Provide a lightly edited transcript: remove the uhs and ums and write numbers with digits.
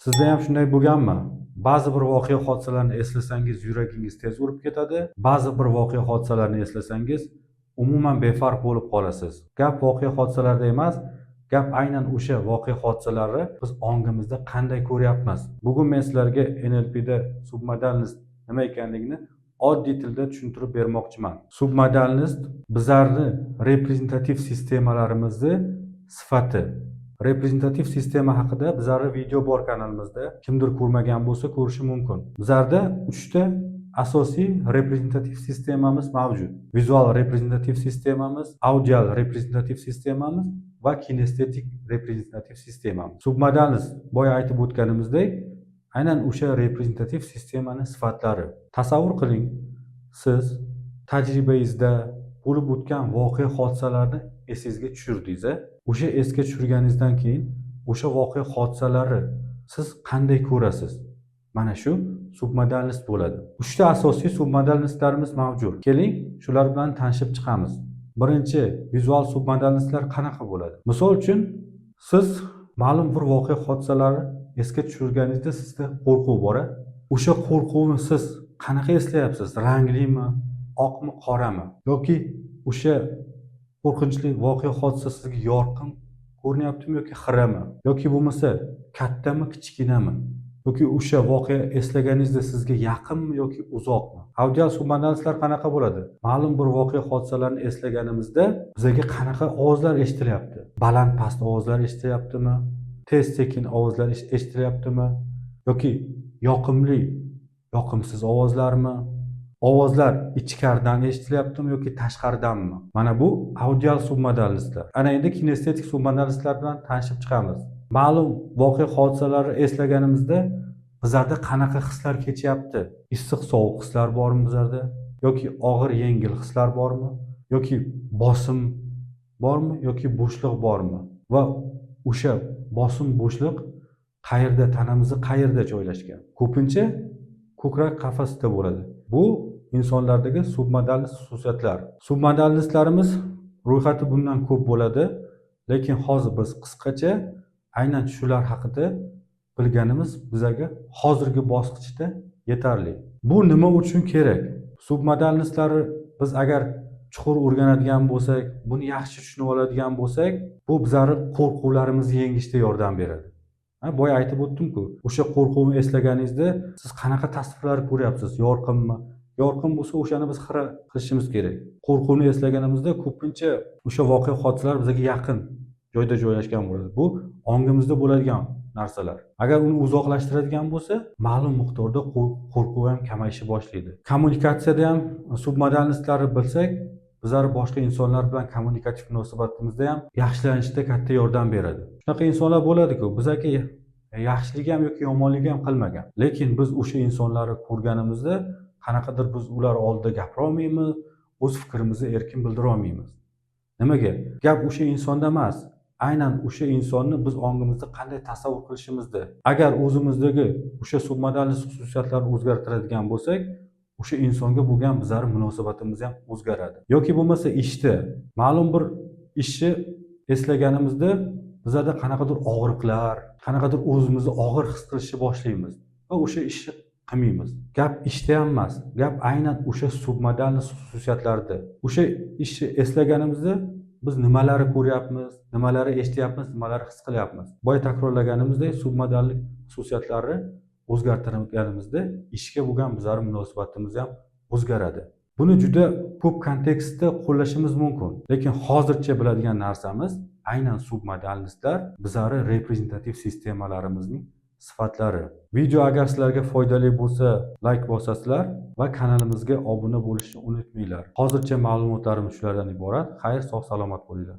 Sizda ham shunday bo'lganmi? Ba'zi bir voqea hodisalarni eslasangiz yuragingiz tez urib ketadi, ba'zi bir voqea hodisalarni eslasangiz umuman befarq bo'lib qolasiz. Gap voqea hodisalarda emas, gap aynan o'sha voqea hodisalarni biz ongimizda qanday ko'ryapmiz. Bugun men sizlarga NLPda submodalnost nima ekanligini oddiy tilda tushuntirib bermoqchiman. Submodalnost bizlarni reprezentativ sistemalarimizni sifati. Reprezentativ sistema haqida bizlarning video bor kanalimizda. Kimdir ko'rmagan bo'lsa ko'rishi mumkin. Bizlarda 3 ta asosiy reprezentativ sistemamiz mavjud. Vizual reprezentativ sistemamiz, audial reprezentativ sistemamiz va kinestetik reprezentativ sistemamiz. Submodalnost boya aytib o'tganimizdek, aynan o'sha reprezentativ sistemaning sifatlari. Tasavvur qiling, siz tajribangizda bo'lib o'tgan voqea hodisalarni esingizga tushirdingiz. O'sha esga tushirganingizdan keyin o'sha voqea hodisalari siz qanday ko'rasiz? Mana shu submodalnost bo'ladi. 3 ta asosiy submodalnostlarimiz mavjud. Keling, shular bilan tanishib chiqamiz. Birinchi, vizual submodalnostlar qanaqa bo'ladi? Misol uchun, siz ma'lum bir voqea hodisalarni esga tushirganingizda sizda qo'rquv bor. O'sha qo'rquvni siz qanaqa eslayapsiz? Ranglimi, oqmi, qorami? Yoki o'sha qo'rqinchli voqea hodisa sizga yorqin ko'rinyaptimi yoki xirami? Yoki bo'lmasa kattami, kichkinami? Yoki o'sha voqea eslaganingizda sizga yaqinmi yoki uzoqmi? Audial submodalnostlar qanaqa bo'ladi? Ma'lum bir voqea hodisalarni eslaganimizda bizga qanaqa ovozlar eshitilyapti? Baland-past ovozlar eshitilyaptimi? Tez-sekin ovozlar eshitilyaptimi? Yoki yoqimli, yoqimsiz ovozlarmi? Ovozlar ichkaridan eshitilyaptimi yoki tashqaridanmi? Mana bu audial submodalnostlar. Ana endi kinestetik submodalnostlar bilan tanishib chiqamiz. Ma'lum voqea hodisalarni eslaganimizda bizlarda qanaqa hislar kechyapti? Issiq-sovuq hislar bormi bizlarda? Yoki og'ir-yengil hislar bormi? Yoki bosim bormi yoki bo'shliq bormi? Va o'sha bosim, bo'shliq qayerda, tanamizda qayerda joylashgan? Ko'pincha ko'krak qafasida bo'ladi. Bu insonlardagi submodalnost xususiyatlar. Submodalnostlarimiz ro'yxati bundan ko'p bo'ladi, lekin hozir biz qisqacha aynan shular haqida bilganimiz bizga hozirgi bosqichda yetarli. Bu nima uchun kerak? Submodalnostlarni biz agar chuqur o'rganadigan bo'lsak, buni yaxshi tushunib oladigan bo'lsak, bu bizlarning qo'rquvlarimizni yengishda yordam beradi. Boya aytib o'tdim-ku, o'sha qo'rquvni eslaganingizda siz qanaqa tasvirlar ko'ryapsiz? Yorqinmi? Yorqin bo'lsa o'shani biz xira qilishimiz kerak. Qo'rquvni eslaganimizda ko'pincha o'sha voqea hodisalar bizga yaqin joyda joylashgan bo'ladi. Bu ongimizda bo'ladigan narsalar. Agar uni uzoqlashtiradigan bo'lsa, ma'lum miqdorda qo'rquv ham kamayishni boshlaydi. Kommunikatsiyada ham submodalnostlarni bilsak, bizlar boshqa insonlar bilan kommunikativ munosabatimizda ham yaxshilanishda katta yordam beradi. Shunaqa insonlar bo'ladi-ku, bizga yaxshiligi ham yoki yomonligi ham qilmagan. Lekin biz o'sha insonlarni ko'rganimizda qanaqadir biz ular oldida gapira olmaymiz, o'z fikrimizni erkin bildira olmaymiz. Nimaga? Gap o'sha insonda emas, aynan o'sha insonni biz ongimizda qanday tasavvur qilishimizda. Agar o'zimizdagi o'sha submodalnost xususiyatlarni o'zgartiradigan bo'lsak, o'sha insonga bo'lgan bizning munosabatimiz ham o'zgaradi. Yoki bo'lmasa ishda ma'lum bir ishni eslaganimizda bizlarda qanaqadir og'riqlar, qanaqadir o'zimizni og'ir his qilishni boshlaymiz va o'sha ishni qilmaymiz. Gap ishda ham emas, gap aynan o'sha submodalnost xususiyatlarida. O'sha ishni eslaganimizda biz nimalarni ko'ryapmiz, nimalarni eshityapmiz, nimalarni his qilyapmiz. Boya takrorlaganimizdek, submodallik xususiyatlarini o'zgartirganimizda ishga bo'lgan bizning munosabatimiz ham o'zgaradi. Buni juda ko'p kontekstda qo'llashimiz mumkin, lekin hozircha biladigan narsamiz aynan submodalnostlar bizning reprezentativ sistemalarimizning sifatlari. Video agar sizlarga foydali bo'lsa, like bosasizlar va kanalimizga obuna bo'lishni unutmanglar. Hozircha ma'lumotlarim shulardan iborat. Xayr, sog' salomat bo'linglar.